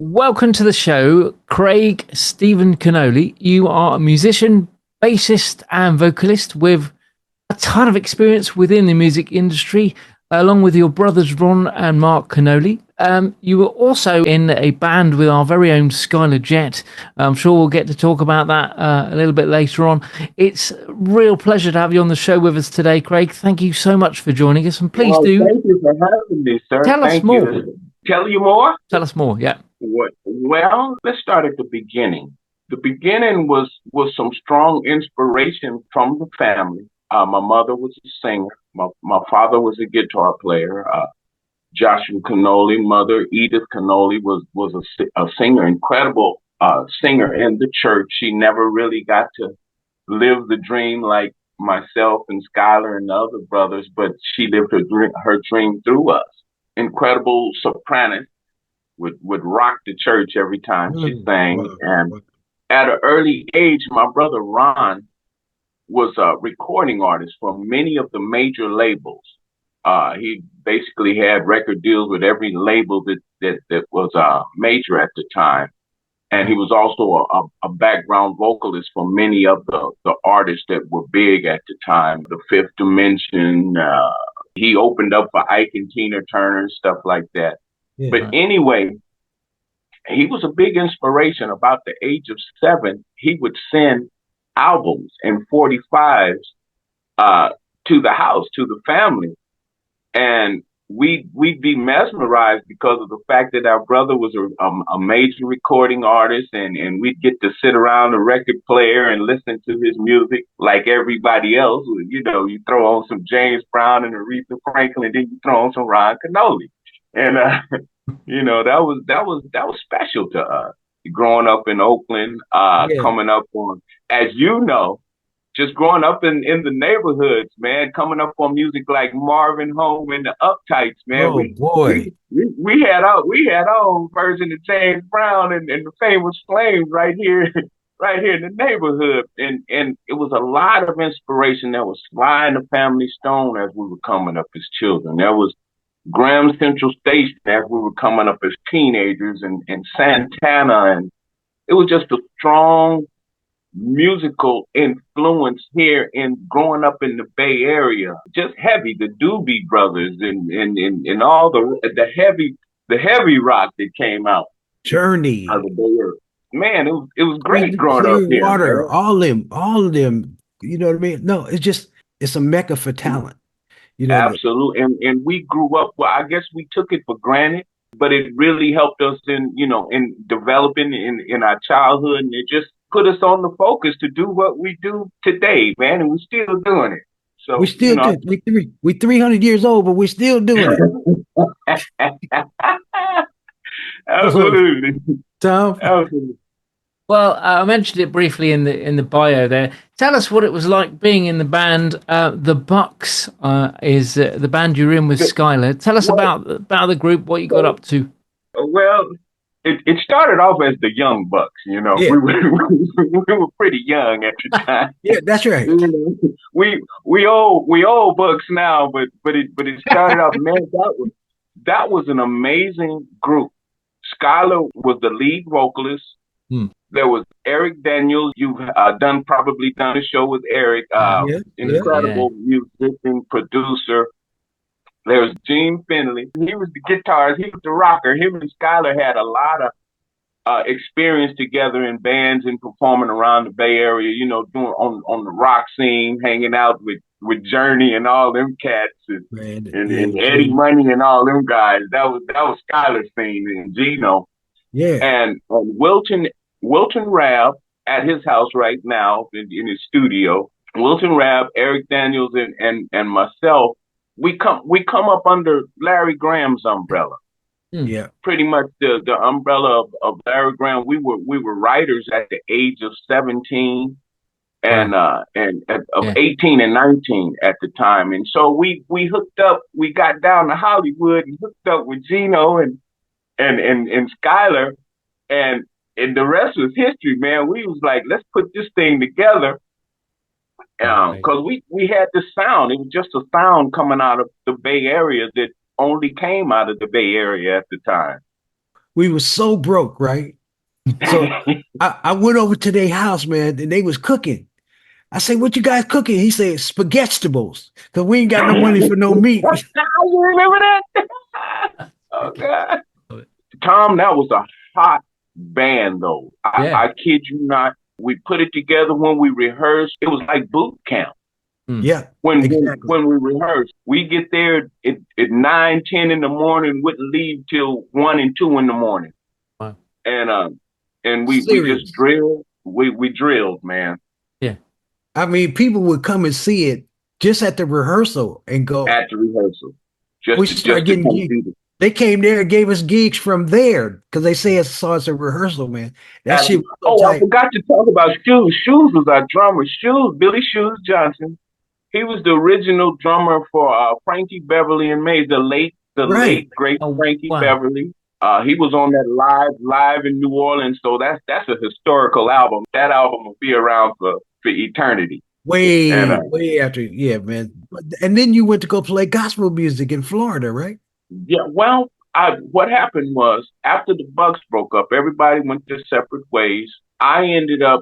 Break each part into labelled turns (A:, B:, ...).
A: Welcome to the show, Craig Steven Kenoly. You are a musician, bassist, and vocalist with a ton of experience within the music industry, along with your brothers Ron and Mark Kenoly. You were also in a band with our very own Skyler Jett. I'm sure we'll get to talk about that a little bit later on. It's a real pleasure to have you on the show with us today, Craig. Thank you so much for joining us, and please do.
B: Thank you for having me, sir.
A: Tell us more.
B: Tell you more?
A: Tell us more, yeah.
B: Well, let's start at the beginning. The beginning was some strong inspiration from the family. My mother was a singer. My father was a guitar player. Joshua Kenoly, mother Edith Kenoly was a singer, incredible singer in the church. She never really got to live the dream like myself and Skyler and the other brothers, but she lived her dream through us. Incredible soprano, would rock the church every time she sang. And at an early age, my brother Ron was a recording artist for many of the major labels. He basically had record deals with every label that was major at the time. And he was also a background vocalist for many of the artists that were big at the time. The Fifth Dimension, he opened up for Ike and Tina Turner, stuff like that. Yeah. But anyway, he was a big inspiration. About the age of 7, he would send albums and 45s to the house, to the family. And we'd be mesmerized because of the fact that our brother was a major recording artist, and we'd get to sit around a record player and listen to his music like everybody else. You know, you throw on some James Brown and Aretha Franklin, then you throw on some Ron Kenoly. And you know, that was special to us. Growing up in Oakland, coming up on, as you know, just growing up in the neighborhoods, man, coming up on music like Marvin Home and the Uptights, man.
A: Oh, boy.
B: We had our own version of James Brown and the famous Flames right here in the neighborhood. And it was a lot of inspiration that was flying the family stone as we were coming up as children. There was Graham Central Station as we were coming up as teenagers, and Santana, and it was just a strong musical influence here in growing up in the Bay Area. Just heavy, the Doobie Brothers and all the heavy rock that came out.
C: Journey.
B: Out of the Bay Area. Man, it was great growing up here.
C: Water, all of them. You know what I mean? No, it's a mecca for talent. You know,
B: absolutely. And we grew up, well, I guess we took it for granted, but it really helped us in developing in our childhood, and it just put us on the focus to do what we do today, man, and we're still doing it. So
C: we still do. We're 300 years old, but we're still doing it.
B: Absolutely.
C: Tom?
B: Absolutely.
A: Well, I mentioned it briefly in the bio there. Tell us what it was like being in the band. The Bucks is the band you're in with Skyler. Tell us about the group, what you got up to. Well,
B: it started off as the Young Bucks, you know. Yeah. We were pretty young at the time.
C: Yeah, that's right.
B: We old Bucks now, but it started off, man. That was an amazing group. Skyler was the lead vocalist. There was Eric Daniels. You've probably done a show with Eric. Incredible musician, producer. There's Gene Finley. He was the guitarist. He was the rocker. Him and Skyler had a lot of experience together in bands and performing around the Bay Area. You know, doing on the rock scene, hanging out with Journey and all them cats, and Eddie Money and all them guys. That was Skyler's scene, and Gino.
C: Yeah.
B: And Wilton Rabb at his house right now in his studio. Wilton Rabb, Eric Daniels, and myself. We come up under Larry Graham's umbrella.
C: Yeah,
B: pretty much the umbrella of Larry Graham. We were writers at the age of 17 and 18 and 19 at the time, and so we hooked up. We got down to Hollywood and hooked up with Gino and Skyler, and the rest was history, man. We was like, let's put this thing together. Because we had the sound. It was just a sound coming out of the Bay Area that only came out of the Bay Area at the time.
C: we were so broke, right? So I went over to their house, man, and they was cooking. I said, "What you guys cooking?" He said, "Spaghettibles," because we ain't got no money for no meat.
B: You remember that? Oh God, Tom, that was a hot band, though. I kid you not. We put it together when we rehearsed. It was like boot camp.
C: Yeah.
B: When
C: exactly.
B: we rehearsed, we get there at 9, 10 in the morning, wouldn't leave till 1 and 2 in the morning.
A: Wow.
B: And we just drilled. We drilled, man.
C: Yeah. I mean, people would come and see it just at the rehearsal and go.
B: At the rehearsal.
C: They came there and gave us gigs from there because they saw us a rehearsal, man. That shit was so tight.
B: I forgot to talk about Shoes. Shoes was our drummer. Billy Shoes Johnson. He was the original drummer for Frankie Beverly and Mays, the late great Frankie Beverly. He was on that live in New Orleans. So that's a historical album. That album will be around for eternity.
C: Way after, yeah, man. And then you went to go play gospel music in Florida, right?
B: Yeah. Well, what happened was after the Bucks broke up, everybody went their separate ways. I ended up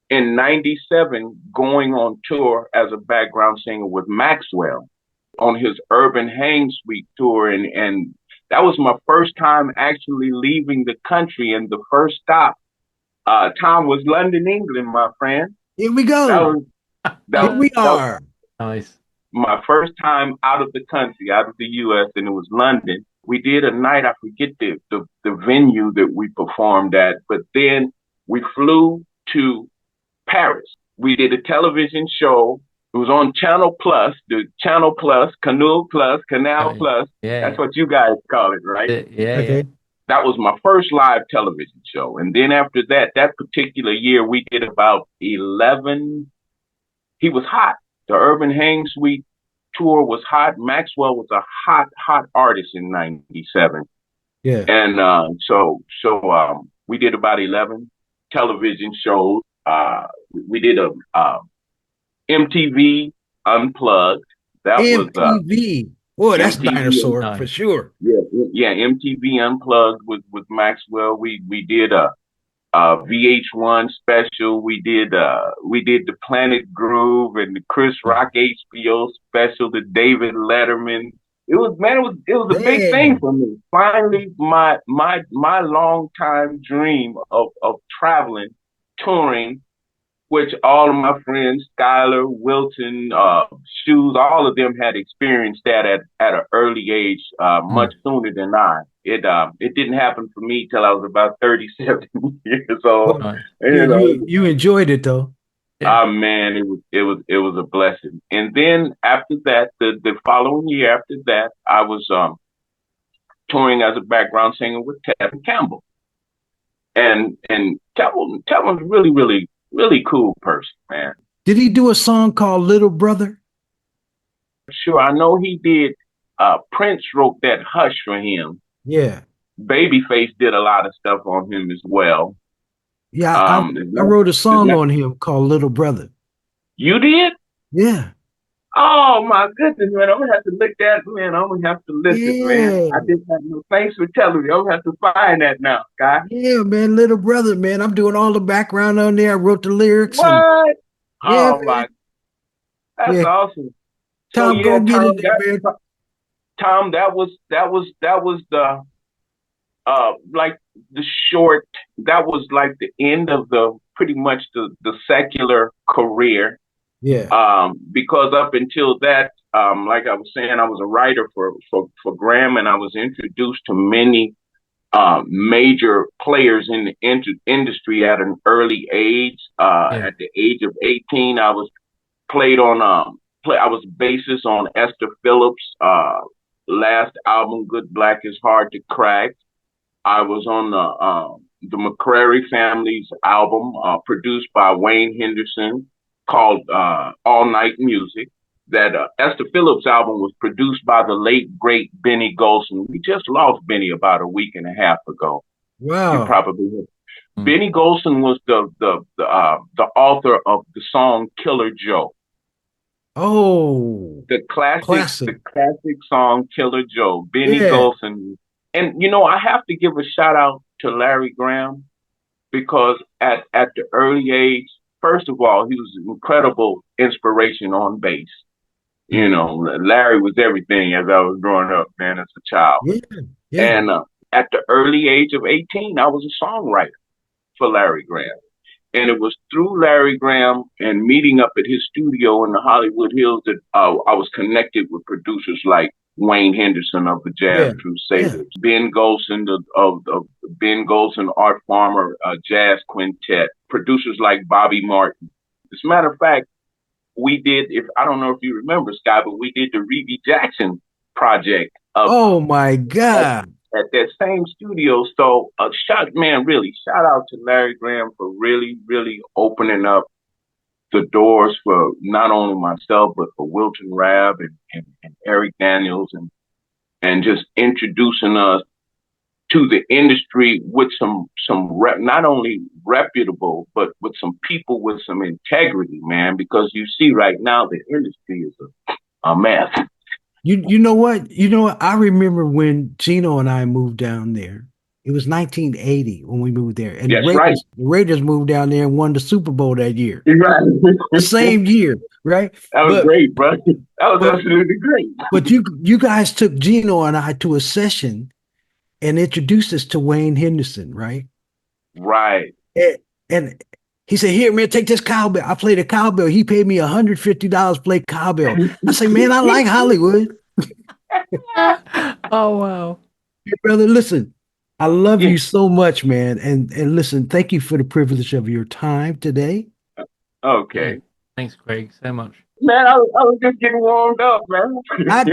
B: in 97 going on tour as a background singer with Maxwell on his Urban Hang Suite tour. And that was my first time actually leaving the country. And the first stop, Tom, was London, England, my friend.
C: Here we go. Here we are.
A: Nice.
B: My first time out of the country, out of the U.S., and it was London. We did a night, I forget the venue that we performed at, but then we flew to Paris. We did a television show. It was on Channel Plus, Canal Plus. Yeah. That's what you guys call it, right?
A: Yeah. Okay.
B: That was my first live television show. And then after that particular year, we did about 11. He was hot. The Urban Hang Suite tour was hot. Maxwell was a hot artist in 97.
C: Yeah.
B: And so we did about 11 television shows. We did a MTV Unplugged. That
C: MTV. Boy, that's MTV dinosaur for sure.
B: Yeah, MTV Unplugged with Maxwell. We did a VH1 special. We did the Planet Groove and the Chris Rock HBO special, the David Letterman. It was a big thing for me. Finally, my long time dream of traveling, touring, which all of my friends, Skyler, Wilton, Shoes, all of them had experienced that at an early age, much sooner than I. It didn't happen for me till I was about 37 years old.
C: You enjoyed it though.
B: Man, it was a blessing. And then after that, the following year after that, I was touring as a background singer with Tevin Campbell. And Tevin's really cool person, man.
C: Did he do a song called Little Brother?
B: Sure, I know he did. Prince wrote that Hush for him.
C: Yeah.
B: Babyface did a lot of stuff on him as well.
C: Yeah, I wrote a song on him called Little Brother.
B: You did?
C: Yeah.
B: Oh my goodness, man! I'm gonna have to look that, man. I'm gonna have to listen, man. I didn't have no. Thanks for telling me. I'm gonna have to find that now, guy.
C: Yeah, man, Little Brother, man. I'm doing all the background on there. I wrote the lyrics.
B: What? My, that's awesome.
C: Tom, go get it, man.
B: Tom, that was the like the short. That was like the end of pretty much the secular career.
C: Yeah.
B: Because up until that, like I was saying, I was a writer for Graham, and I was introduced to many major players in the industry at an early age. At the age of 18, I was I was bassist on Ester Phillips' last album, Good Black is Hard to Crack. I was on the McCrary family's album, produced by Wayne Henderson, called All Night Music. That Ester Phillips album was produced by the late, great Benny Golson. We just lost Benny about a week and a half ago.
C: Wow.
B: You probably heard. Benny Golson was the author of the song Killer Joe.
C: Oh.
B: The classic song Killer Joe. Benny Golson. And, you know, I have to give a shout out to Larry Graham because at the early age, first of all, he was an incredible inspiration on bass. You know, Larry was everything as I was growing up, man, as a child.
C: Yeah.
B: And at the early age of 18, I was a songwriter for Larry Graham. And it was through Larry Graham and meeting up at his studio in the Hollywood Hills that I was connected with producers like Wayne Henderson of the Jazz Crusaders, Ben Golson of Ben Golson, Art Farmer Jazz Quintet, producers like Bobby Martin. As a matter of fact, we did, I don't know if you remember, Sky, but we did the Reedy Jackson project.
C: Oh my God.
B: At that same studio. So shout out to Larry Graham for really, really opening up the doors for not only myself, but for Wilton Rabb and Eric Daniels and just introducing us to the industry with some not only reputable, but with some people with some integrity, man, because you see right now the industry is a mess.
C: You know what? I remember when Gino and I moved down there. It was 1980 when we moved there. And the Raiders moved down there and won the Super Bowl that year.
B: Right.
C: The same year, right?
B: That was great, bro. That was absolutely great.
C: But you guys took Gino and I to a session and introduced us to Wayne Henderson, right?
B: Right.
C: And he said, "Here, man, take this cowbell." I played a cowbell. He paid me $150 to play cowbell. I said, "Man, I like Hollywood."
A: Oh, wow.
C: Hey, brother, listen, I love you so much, man. And listen, thank you for the privilege of your time today.
B: Okay.
A: Yeah. Thanks, Craig, so much.
B: Man, I was just getting warmed up, man.
C: I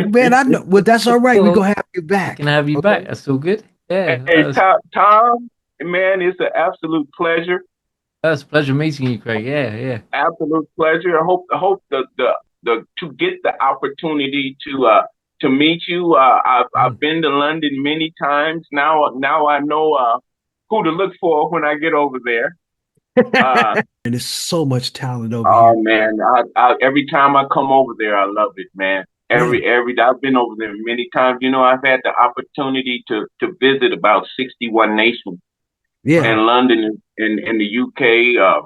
C: know. Well, that's all right. We're going to have you back.
A: Can I have you back? That's all good. Yeah.
B: Hey, Tom, man, it's an absolute pleasure.
A: That's a pleasure meeting you, Craig. Yeah.
B: Absolute pleasure. I hope the to get the opportunity to meet you. I've been to London many times. Now I know who to look for when I get over there.
C: And there's so much talent over here.
B: Oh man, I every time I come over there, I love it, man. Every I've been over there many times. You know, I've had the opportunity to visit about 61 nations.
C: Yeah.
B: And London and the UK,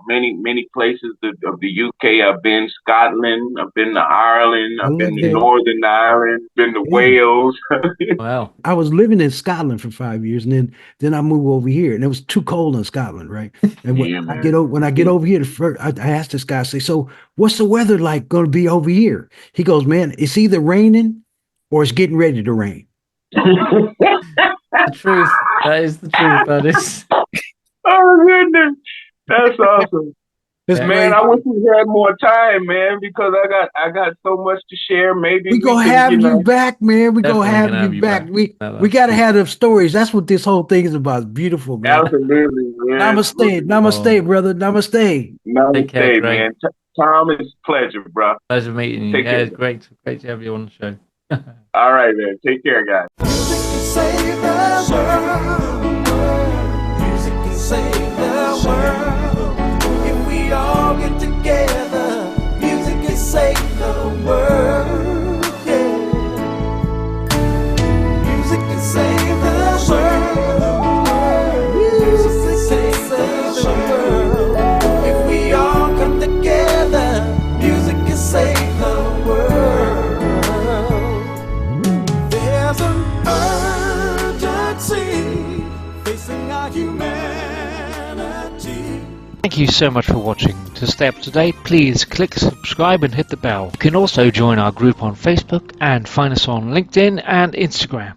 B: many places of the UK. I've been Scotland, I've been to Ireland, I've been to Northern Ireland, been to Wales.
A: Wow.
C: I was living in Scotland for 5 years, and then I moved over here, and it was too cold in Scotland, right? And when I get over here, I asked this guy, I say, "So what's the weather like going to be over here?" He goes, "Man, it's either raining or it's getting ready to rain."
A: The truth. That is the truth, buddies.
B: Oh goodness, that's awesome, man. I wish we had more time, man, because I got so much to share. Maybe
C: we gonna have you back, man. We gonna have you back. We gotta have the stories. That's what this whole thing is about. It's beautiful, man.
B: Absolutely, man.
C: Namaste, brother. Namaste.
B: Namaste, care, man. Tom, it's a pleasure, bro.
A: Pleasure meeting you. Yeah, it's great to have you on the show.
B: All right, man. Take care, guys.
D: Save the world. If we all get together, music can save the world. Yeah. Music can save the world. Music can save the world. If we all come together, music can save the world. There's an urgency facing our humanity.
E: Thank you so much for watching. To stay up to date, please click subscribe and hit the bell. You can also join our group on Facebook and find us on LinkedIn and Instagram.